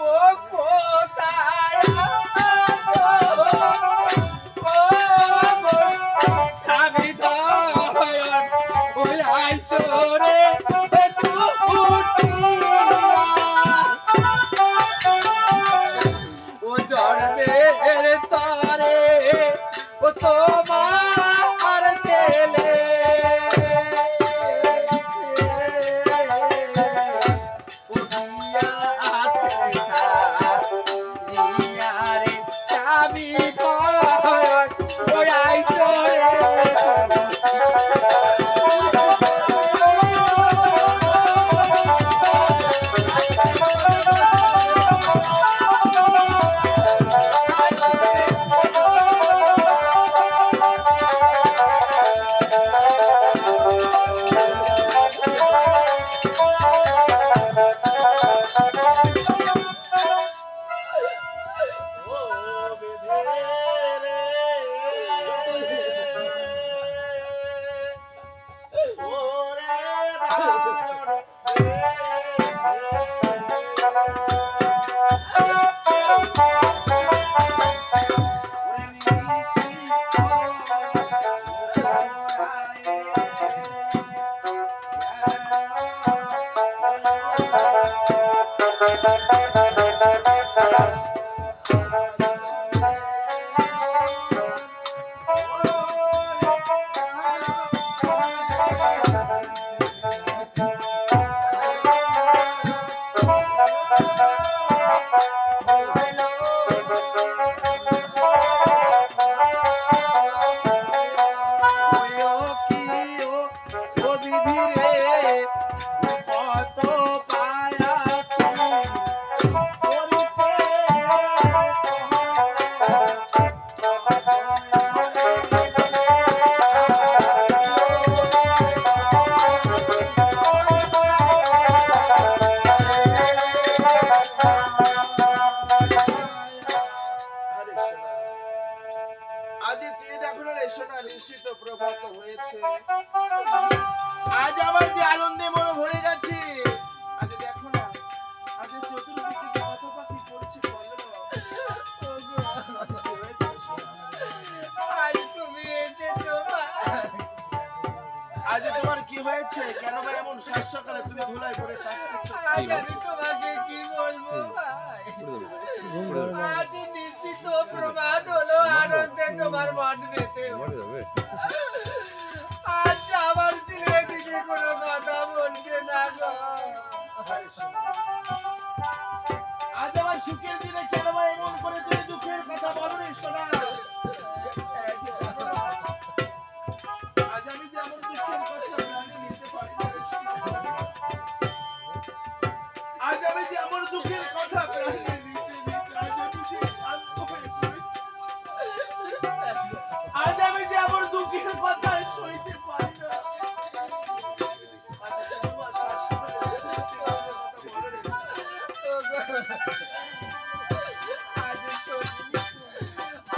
ও কোথায় এর তরে ও তোমার ছেলে আজ আমার যে আনন্দে মন ভরে গেছে। আজ দেখো না, আজ চতুর্দিকে কত পাখি পড়ছে আজ তুমি এসেছো আজ তোমার কি হয়েছে? কেন ভাই এমন সাত সকালে তুমি ধুলায় পড়ে কাঁদছো? আজ আমি তোমাকে কি বলবো ভাই, আজ নিশ্চিত প্রমাদ হলো আনন্দে তোমার মন মেতে। আজ আমার ছেলে দিকে কোনো কথা বলছে না গো। আজ আমার সুখের দিনে কেন ভাই এমন করে তুমি দুঃখের কথা বলো রে সোনা? আজ আমি যে আমার দুঃখের কথা জানি নিতে পারি না রে সোনা। আজ আমি যে আমার দুঃখের কথা প্রাণে নিতে আজ আমি যে শান্ত হয়ে পড়েছি। আজ আমি যে আমার দুঃখের কথা সইতে পারি না।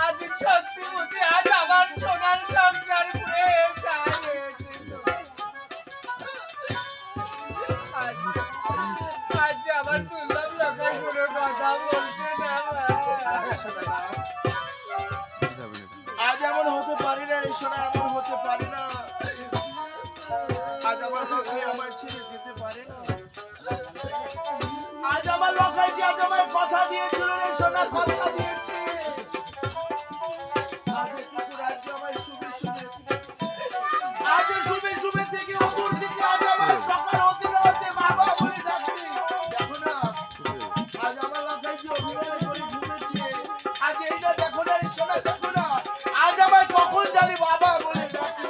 আজ সত্যি বুঝি আজ আমার সোনার সংসার পুড়ে যায়। আজ আমার দুর্লভ লোকের কোনো কথা বলছে না। আজ এমন হতে পারি না রে সোনা, এমন হতে পারি না। আজ আমার লোকে আমার ছেড়ে যেতে পারে না। আজ আমার লোকাই যে আজ আমার কথা দিয়েছিল রে সোনা, কথা দিয়েছে। আজ একটু রাজ্য আমার শুভে শুভে, আজ শুভে শুভে থেকে অদূর থেকে আজ আমার সকাল হতে না হতে বাবা বলে ডাকছি। দেখো না, আজ আমার লোকাই যে অভিনয় করে ঘুরেছে। আজ এইটা দেখো না রে সোনা, দেখো না, আজ আমার কখন জানি বাবা বলে ডাকছে।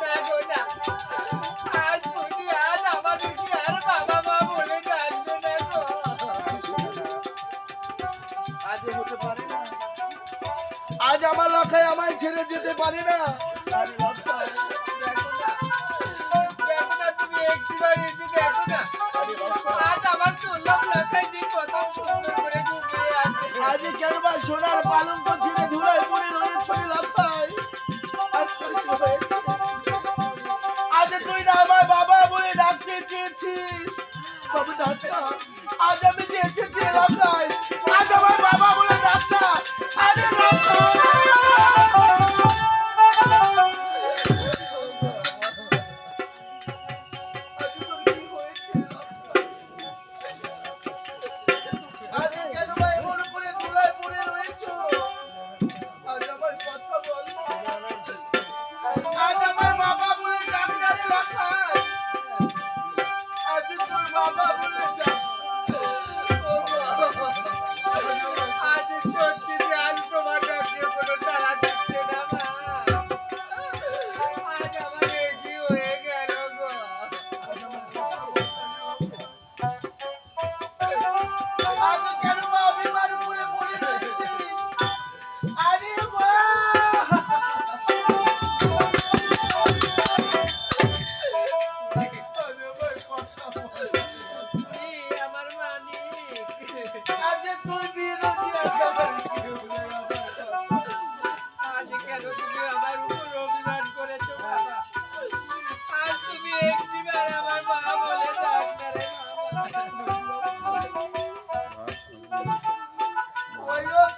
দেখো না, আজ বুঝি আজ আমাদেরকে আর বাবা মা বলে ডাকবে না গো। আজ হতে পারে না, আজ আমার লোকাই আমায় ছেড়ে যেতে পারে না। আরে লোকাই, দেখো না, তুমি একটিবার এসে দেখো না, আজ আমার দুর্লভ লোকাই যে কত সুন্দর করে ঘুমিয়ে আছে। আজ কেন বা সোনার পালঙ্ক ছিঁড়ে ধুলায় পড়ে রয়েছে রে লোকাই? আজ তোর কি হয়েছে? আজ তুই না আমার বাবা বলে ডাকতে চেয়েছিস, তবে ডাক্তার আজ আমি যে এসেছি লোকাই, আজ আমার বাবা বলে ডাক্তার। আরে লোকাই, আজ কেন বা এমন করে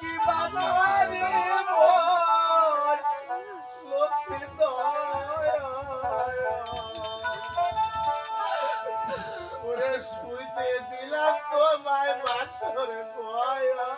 কি বানারে মোর লক্ষ্মীর দয়া ওরে শুইতে দিলাম তোমায় বাসর গয়া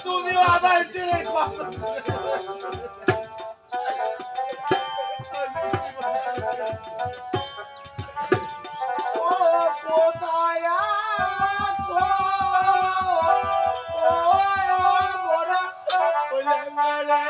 তুমি আবার ছেড়ে কথা ও কোথায় আছো ও মোরা ওলে মেরে